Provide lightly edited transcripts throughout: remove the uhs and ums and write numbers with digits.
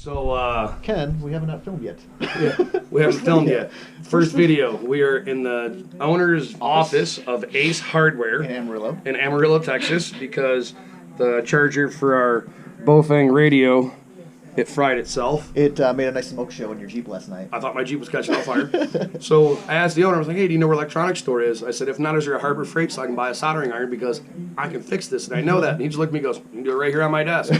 So, Ken, we haven't filmed yet. Yeah, we haven't filmed yet. First video, we are in the owner's office of Ace Hardware in Amarillo, Texas, because the charger for our Bofang radio, it fried itself. It made a nice smoke show in your Jeep last night. I thought my Jeep was catching on fire. So I asked the owner, I was like, hey, do you know where electronics store is? I said, if not, is there a Harbor Freight so I can buy a soldering iron because I can fix this, and I know that. And he just looked at me and goes, you can do it right here on my desk.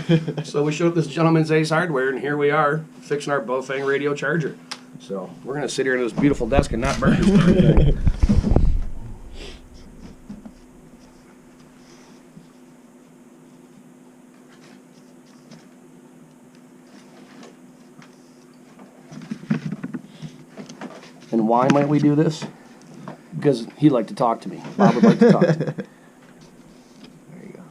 So we showed up this gentleman's Ace Hardware, and here we are, fixing our Bofang radio charger. So we're going to sit here in this beautiful desk and not burn this darn thing. And why might we do this? Because he'd like to talk to me. Bob would like to talk to me. There you go.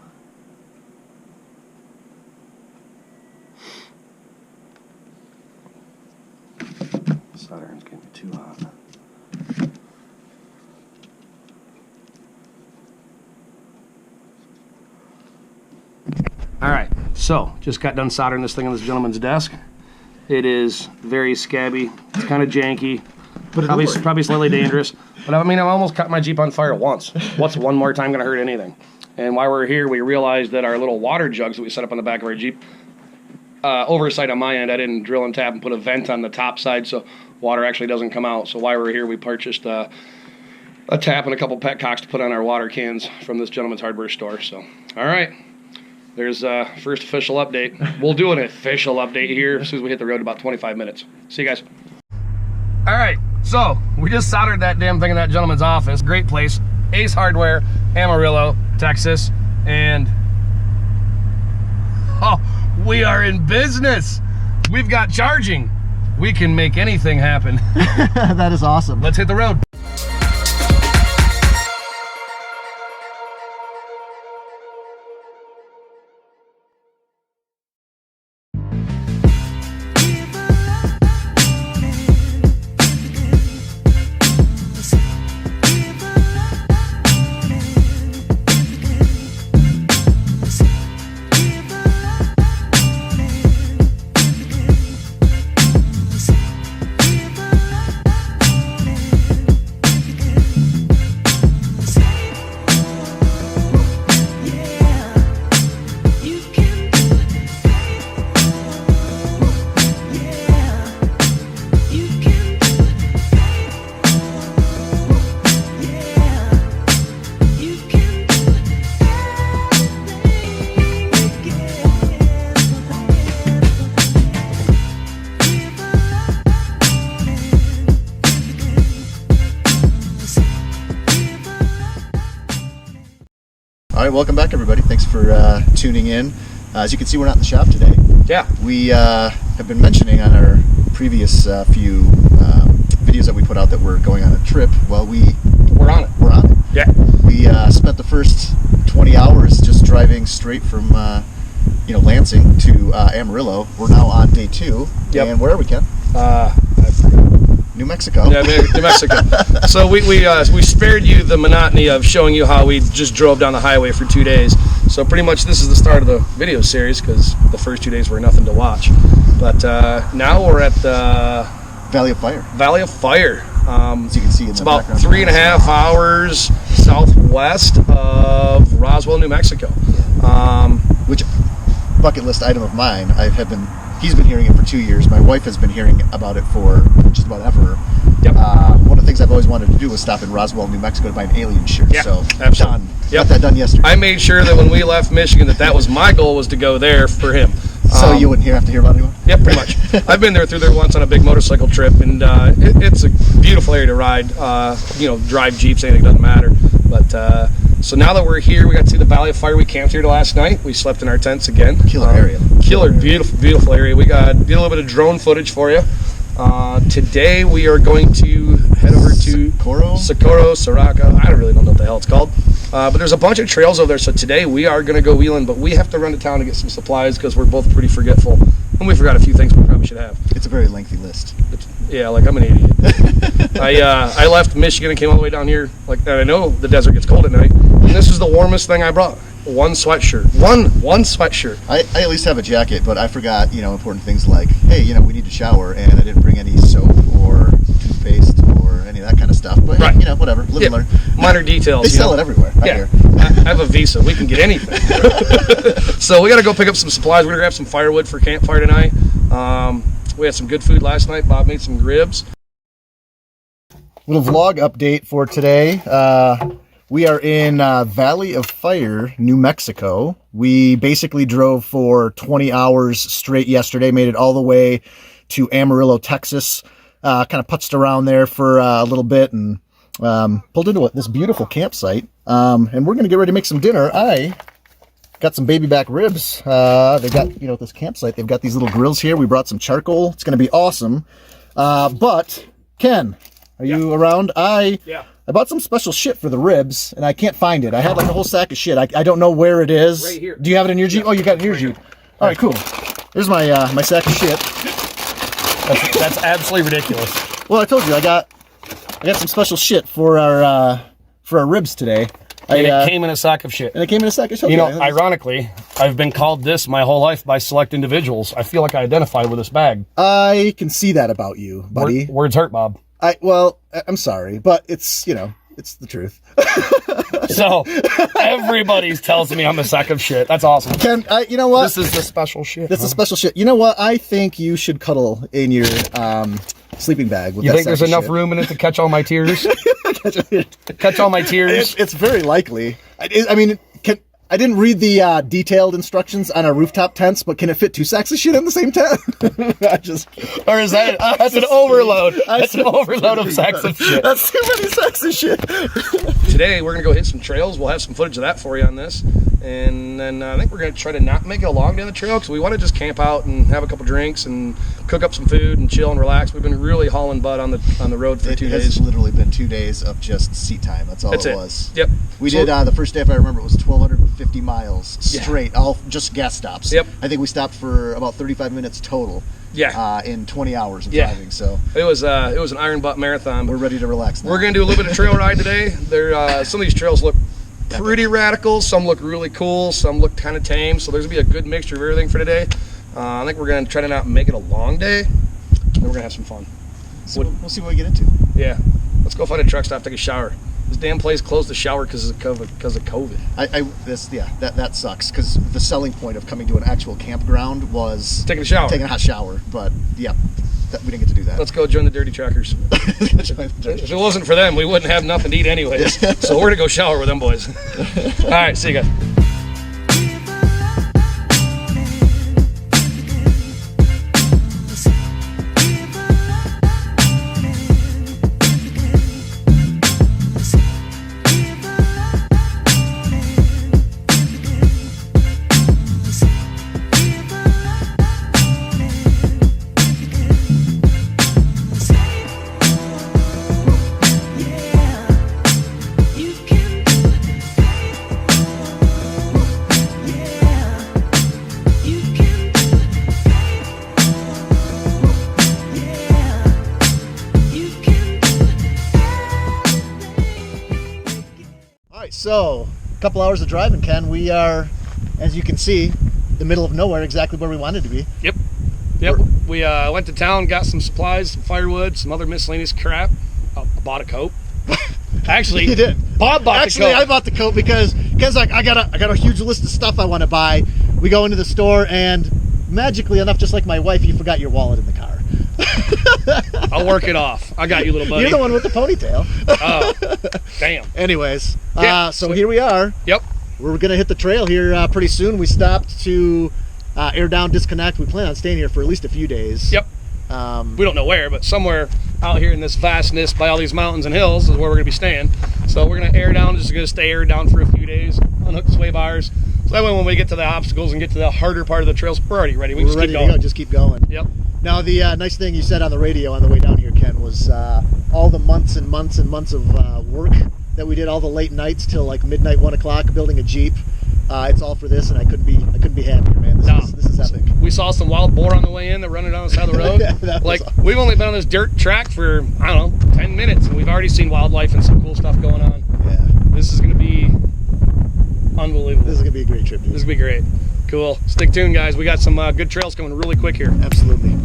Solderin's getting too hot. All right, so just got done soldering this thing on this gentleman's desk. It is very scabby. It's kind of janky. But Probably slightly dangerous. But I mean, I've almost caught my Jeep on fire once. What's one more time going to hurt anything? And while we're here, we realized that our little water jugs that we set up on the back of our Jeep, oversight on my end, I didn't drill and tap and put a vent on the top side so water actually doesn't come out. So while we're here, we purchased a tap and a couple petcocks to put on our water cans from this gentleman's hardware store. So, all right. There's first official update. We'll do an official update here as soon as we hit the road in about 25 minutes. See you guys. All right, so we just soldered that damn thing in that gentleman's office. Great place, Ace Hardware, Amarillo, Texas, and oh, we are in business. We've got charging. We can make anything happen. That is awesome. Let's hit the road. All right, welcome back, everybody. Thanks for tuning in. As you can see, we're not in the shop today. Yeah. We have been mentioning on our previous few videos that we put out that we're going on a trip. Well, we're on it. We're on it. Yeah. We spent the first 20 hours just driving straight from Lansing to Amarillo. We're now on day 2. Yep. And where are we, Ken? I forgot. New Mexico. Yeah, New Mexico. So we spared you the monotony of showing you how we just drove down the highway for 2 days. So pretty much this is the start of the video series because the first 2 days were nothing to watch. But now we're at the Valley of Fire. Valley of Fire. As you can see, it's about 3.5 hours southwest of Roswell, New Mexico. Which bucket list item of mine. He's been hearing it for 2 years. My wife has been hearing about it for just about ever. Yep. One of the things I've always wanted to do was stop in Roswell, New Mexico to buy an alien shirt. Yeah, so absolutely. done. Yep. Got that done yesterday. I made sure that when we left Michigan that was my goal, was to go there for him. So you wouldn't have to hear about it anymore? Yeah, pretty much. I've been through there once on a big motorcycle trip, and it's a beautiful area to ride. Drive Jeeps, anything, doesn't matter. But so now that we're here, we got to see the Valley of Fire. We camped here last night. We slept in our tents again. Killer area. Killer, beautiful area. We did a little bit of drone footage for you. Today we are going to head over to Socorro, Saraca. I don't really know what the hell it's called. But there's a bunch of trails over there, so today we are going to go wheeling, but we have to run to town to get some supplies because we're both pretty forgetful. And we forgot a few things we probably should have. It's a very lengthy list. Yeah, like I'm an idiot. I left Michigan and came all the way down here. And I know the desert gets cold at night. And this is the warmest thing I brought. one sweatshirt. One sweatshirt. I at least have a jacket, but I forgot, important things like, hey, we need to shower, and I didn't bring any soap or toothpaste or any of that kind of stuff. But, right. Whatever. Live and learn. Minor details. They sell it everywhere. Yeah. I have a Visa. We can get anything. So we got to go pick up some supplies. We're going to grab some firewood for campfire tonight. We had some good food last night. Bob made some ribs. Little vlog update for today. We are in Valley of Fire, New Mexico. We basically drove for 20 hours straight yesterday, made it all the way to Amarillo, Texas. Kind of putzed around there for a little bit and pulled into this beautiful campsite. And we're going to get ready to make some dinner. I got some baby back ribs. They got, at this campsite, they've got these little grills here. We brought some charcoal. It's going to be awesome. But Ken, are you around? I bought some special shit for the ribs, and I can't find it. I had like a whole sack of shit. I don't know where it is. Right here. Do you have it in your Jeep? Oh, you got it in your Jeep. All right, cool. There's my my sack of shit. That's absolutely ridiculous. Well, I told you I got some special shit for our ribs today. And it came in a sack of shit. And it came in a sack of shit. Ironically, I've been called this my whole life by select individuals. I feel like I identify with this bag. I can see that about you, buddy. Words hurt, Bob. I'm sorry, but it's, it's the truth. So, everybody tells me I'm a sack of shit. That's awesome. Ken, you know what? This is the special shit. This is special shit. You know what? I think you should cuddle in your sleeping bag with You that think there's sack of enough shit. room in it to catch all my tears? Catch all my tears? It's very likely. I didn't read the detailed instructions on our rooftop tents, but can it fit 2 sacks of shit in the same tent? Or is that's an overload? That's an overload of sacks of shit. That's too many sacks of shit. Today, we're going to go hit some trails. We'll have some footage of that for you on this. And then I think we're going to try to not make it a long day on the trail because we want to just camp out and have a couple drinks and cook up some food and chill and relax. We've been really hauling butt on the road for 2 days. It's literally been 2 days of just seat time. That's all it was. Yep. We did the first day, if I remember, it was 1,250 miles straight, all just gas stops. Yep. I think we stopped for about 35 minutes total. Yeah. In 20 hours of driving. So it was an iron butt marathon. We're ready to relax now. We're gonna do a little bit of trail ride today. Some of these trails look pretty radical. Some look really cool. Some look kind of tame. So there's gonna be a good mixture of everything for today. I think we're gonna try to not make it a long day. And then we're gonna have some fun. We'll see what we get into. Yeah. Let's go find a truck stop, take a shower. This damn place closed the shower because of COVID. That sucks because the selling point of coming to an actual campground was taking a hot shower. But we didn't get to do that. Let's go join the dirty trackers. If it wasn't for them, we wouldn't have nothing to eat anyways. So we're gonna go shower with them boys. All right, see you guys. So, a couple hours of driving, Ken. We are, as you can see, the middle of nowhere, exactly where we wanted to be. Yep. We went to town, got some supplies, some firewood, some other miscellaneous crap. I bought a coat. Actually, you did. Bob bought the coat. I bought the coat because Ken's like, I got a huge list of stuff I want to buy. We go into the store and magically enough, just like my wife, you forgot your wallet in the car. I'll work it off. I got you, little buddy. You're the one with the ponytail. Oh, damn. Anyways, Yeah, so here we are. Yep. We're going to hit the trail here pretty soon. We stopped to air down, disconnect. We plan on staying here for at least a few days. Yep. We don't know where, but somewhere out here in this vastness by all these mountains and hills is where we're going to be staying. So we're going to air down, just going to stay aired down for a few days, unhook the sway bars. So that way when we get to the obstacles and get to the harder part of the trails, we're already ready. We're ready to go. Just keep going. Yep. Now, the nice thing you said on the radio on the way down here, Ken, was all the months and months and months of work that we did, all the late nights till like midnight, 1 o'clock, building a Jeep. It's all for this, and I couldn't be happier, man. This is epic. We saw some wild boar on the way in. They're running down the side of the road. Like, awesome. We've only been on this dirt track for, I don't know, 10 minutes, and we've already seen wildlife and some cool stuff going on. Yeah. This is going to be Unbelievable. This is gonna be a great trip, dude. This is gonna be great. Cool. Stick tuned, guys. We got some good trails coming really quick here. Absolutely.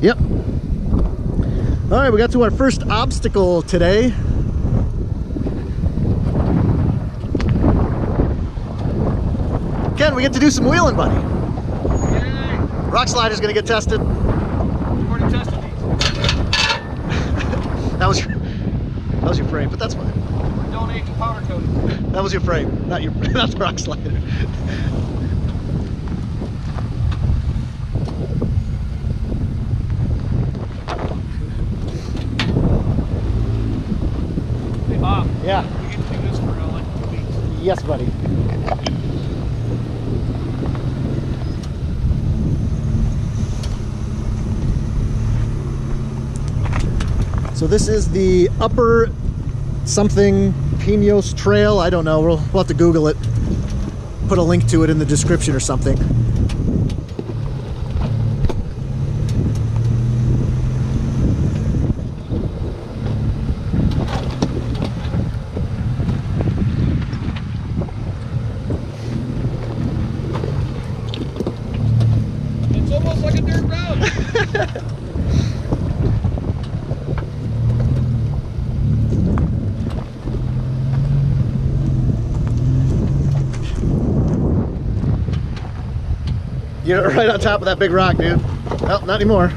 Yep. All right, we got to our first obstacle today. Ken, we get to do some wheeling, buddy. Yay! Rock slider's gonna get tested. We've already tested these. That was your frame, but that's fine. We're donating powder coating. That was your frame, not the rock slider. Hey, Bob. Yeah. We get to do this for like 2 weeks. Yes, buddy. So this is the upper something Pinos Trail. I don't know. We'll have to Google it. Put a link to it in the description or something. It's almost like a dirt road. You're right on top of that big rock, dude. Oh, not anymore.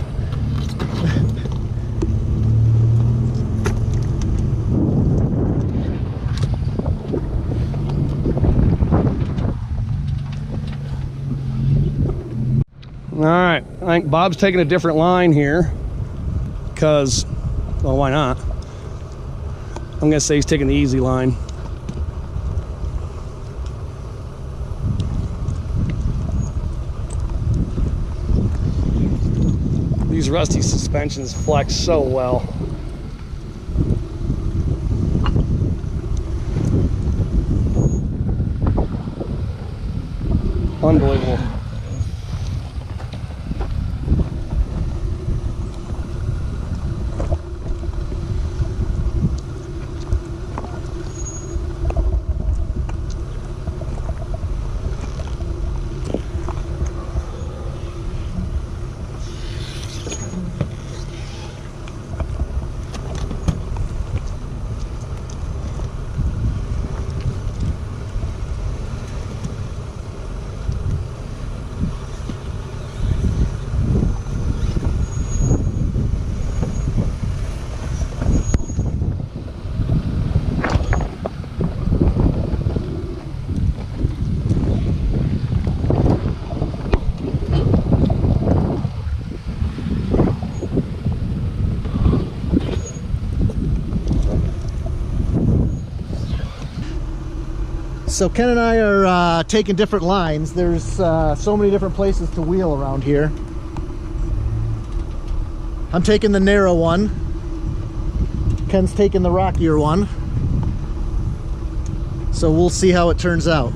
All right, I think Bob's taking a different line here because, well, why not? I'm gonna say he's taking the easy line. These rusty suspensions flex so well. Unbelievable. So Ken and I are taking different lines. There's so many different places to wheel around here. I'm taking the narrow one. Ken's taking the rockier one. So we'll see how it turns out.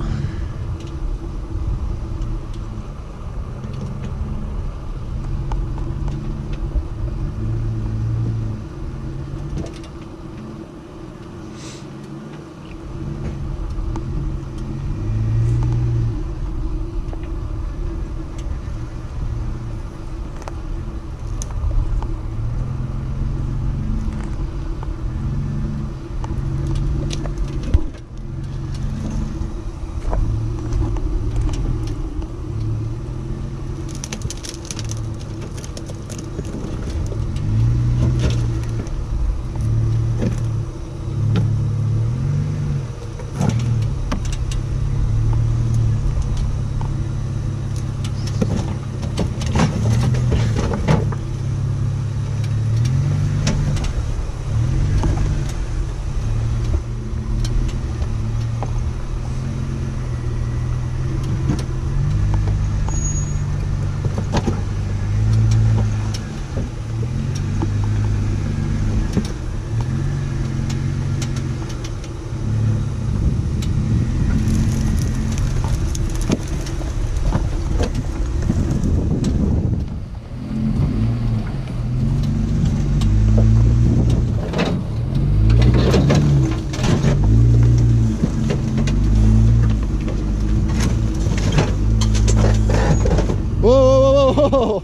Whoa!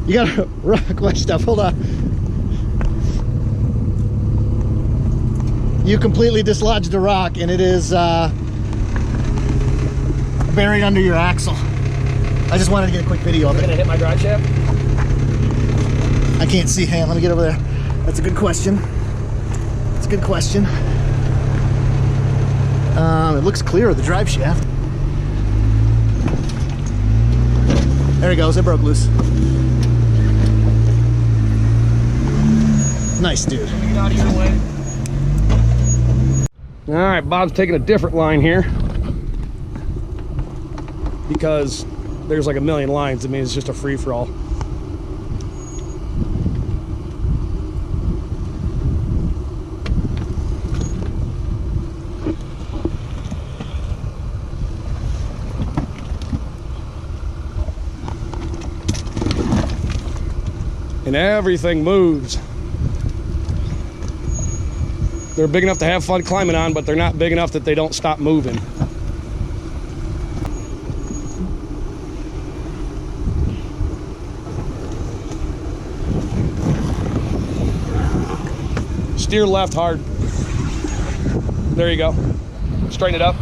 You got a rock my stuff. Hold on. You completely dislodged a rock, and it is buried under your axle. I just wanted to get a quick video of it. You're gonna hit my drive shaft? I can't see. Hang on, let me get over there. That's a good question. That's a good question. It looks clear of the drive shaft. There he goes, it broke loose. Nice, dude. Get out of your way. All right, Bob's taking a different line here because there's like a million lines. I mean, it's just a free-for-all. And everything moves. They're big enough to have fun climbing on, but they're not big enough that they don't stop moving. Steer left hard. There you go. Straighten it up.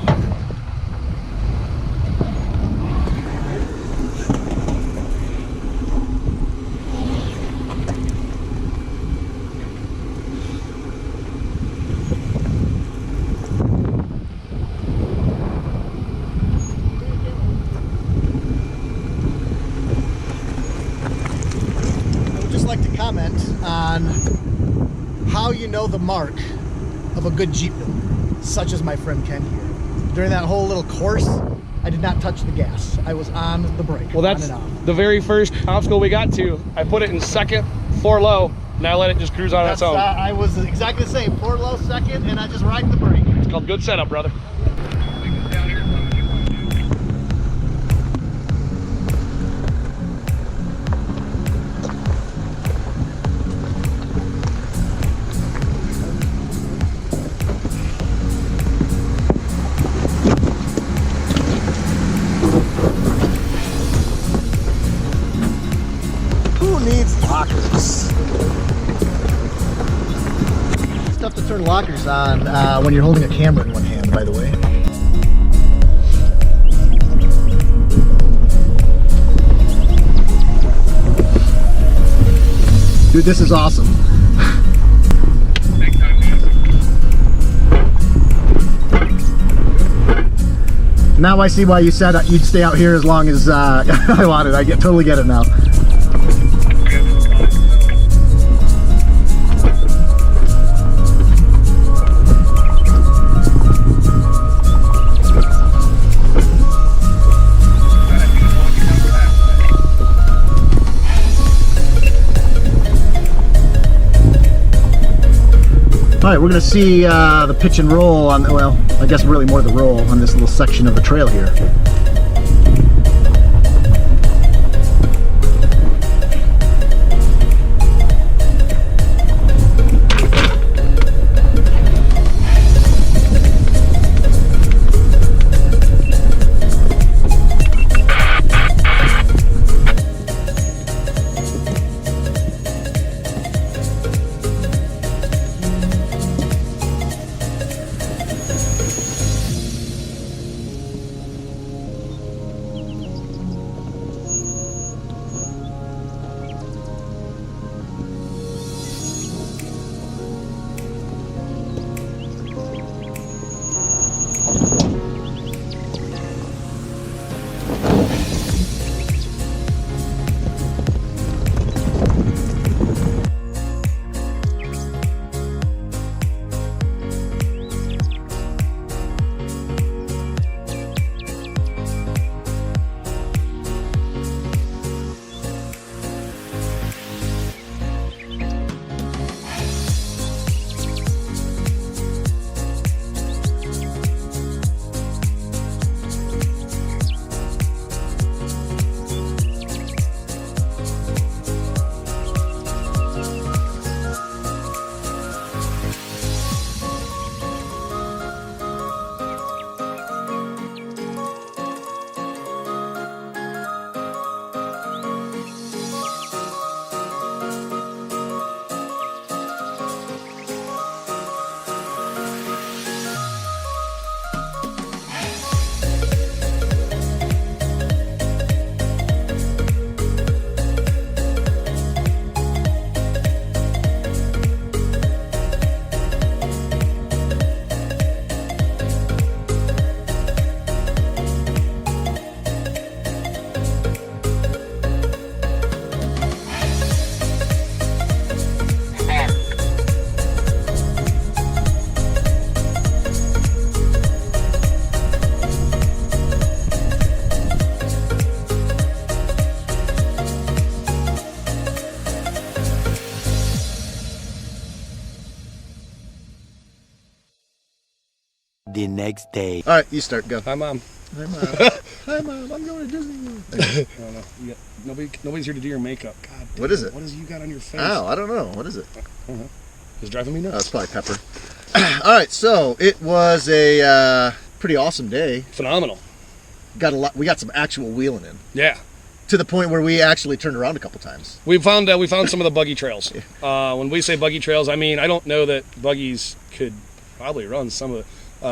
Comment on how you know the mark of a good Jeep builder, such as my friend Ken here. During that whole little course, I did not touch the gas. I was on the brake. Well, that's the very first obstacle we got to. I put it in second, 4 low, and I let it just cruise on its own. I was exactly the same, 4 low, second, and I just ride the brake. It's called good setup, brother. turn lockers on when you're holding a camera in one hand, by the way. Dude, this is awesome. Now I see why you said you'd stay out here as long as I wanted. I totally get it now. All right, we're gonna see the pitch and roll on, well, I guess really more the roll on this little section of the trail here. The next day. All right, you start. Go. Hi, Mom. Hi, Mom. Hi, Mom. I'm going to Disney World. I don't know. Nobody's here to do your makeup. God damn. What is it? What is you got on your face? Oh, I don't know. What is it? I don't know. It's driving me Oh, nuts. it's probably pepper. All right, so it was a pretty awesome day. Phenomenal. Got a lot. We got some actual wheeling in, Yeah. to the point where we actually turned around a couple times. We found some of the buggy trails. When we say buggy trails, I mean I don't know that buggies could probably run some of it.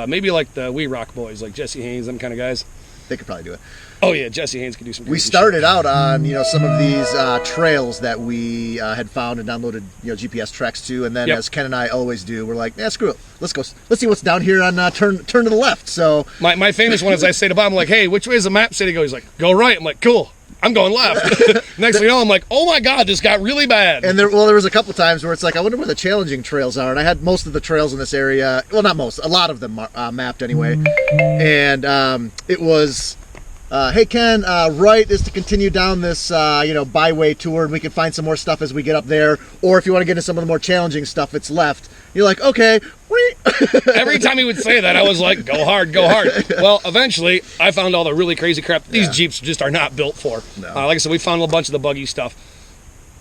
Maybe like the Wee Rock boys, like Jesse Haynes, them kind of guys. They could probably do it. Oh yeah, Jesse Haynes could do some. We crazy started shit. out on some of these trails that we had found and downloaded GPS tracks to, and then Yep. as Ken and I always do, we're like, screw it, let's go. Let's see what's down here on turn to the left. So My famous one is I say to Bob, I'm like, hey, which way does the map say to go? He's like, go right. I'm like, cool. I'm going left. Next thing you know, I'm like, oh my God, this got really bad. and there was a couple times where it's like, I wonder where the challenging trails are, and I had most of the trails in this area. Well, not most, a lot of them mapped anyway, and it was. Hey Ken, right is to continue down this byway tour, and we can find some more stuff as we get up there. Or if you want to get into some of the more challenging stuff, it's left. You're like, okay. Every time he would say that, I was like, go hard, go hard. Well, eventually, I found all the really crazy crap these Jeeps just are not built for. No. Like I said, we found a bunch of the buggy stuff.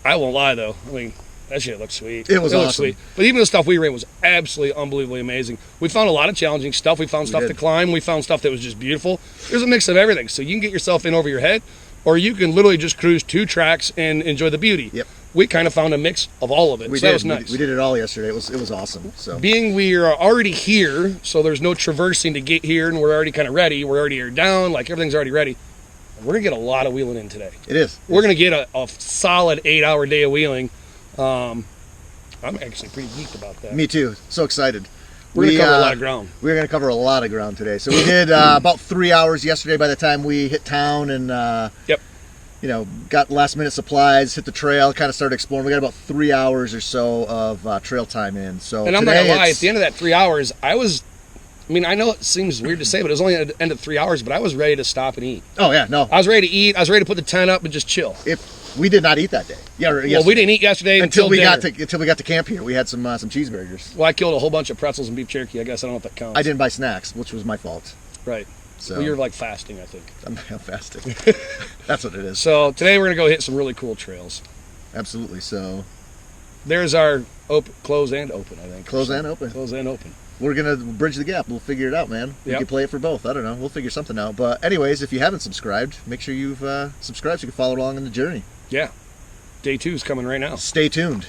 I won't lie, though. I mean, that shit looked sweet. It was awesome. Looked sweet. But even the stuff we ran was absolutely unbelievably amazing. We found a lot of challenging stuff. We found stuff to climb. We found stuff that was just beautiful. There's a mix of everything. So you can get yourself in over your head, or you can literally just cruise 2 tracks and enjoy the beauty. Yep. we kind of found a mix of all of it. That was nice. We did it all yesterday. It was awesome. So being we are already here, so there's no traversing to get here, and we're already kind of ready. We're already aired down, like everything's already ready. We're gonna get a lot of wheeling in today. It is. We're gonna get a solid 8-hour day of wheeling. I'm actually pretty geeked about that. Me too. So excited. We're gonna cover a lot of ground. We're gonna cover a lot of ground today. So we did about 3 hours yesterday. By the time we hit town and Yep. you know, got last minute supplies, hit the trail, kind of started exploring. We got about 3 hours or so of trail time in. So and I'm not gonna lie, at the end of that 3 hours, I know it seems weird to say, but it was only at the end of 3 hours, but I was ready to stop and eat. Oh yeah, no. I was ready to eat. I was ready to put the tent up and just chill. If we did not eat that day. Yeah, well, we didn't eat yesterday until we dinner. got to camp here. We had some cheeseburgers. Well, I killed a whole bunch of pretzels and beef jerky. I guess I don't know if that counts. I didn't buy snacks, which was my fault. Right. So well, you're like fasting, I think. I'm fasting. That's what it is. So today we're gonna go hit some really cool trails. Absolutely. So there's our close and open, I think. Close and open. Close and open. We're gonna bridge the gap. We'll figure it out, man. We can play it for both. I don't know. We'll figure something out. But anyways, if you haven't subscribed, make sure you've subscribed so you can follow along in the journey. Yeah. Day 2 is coming right now. Stay tuned.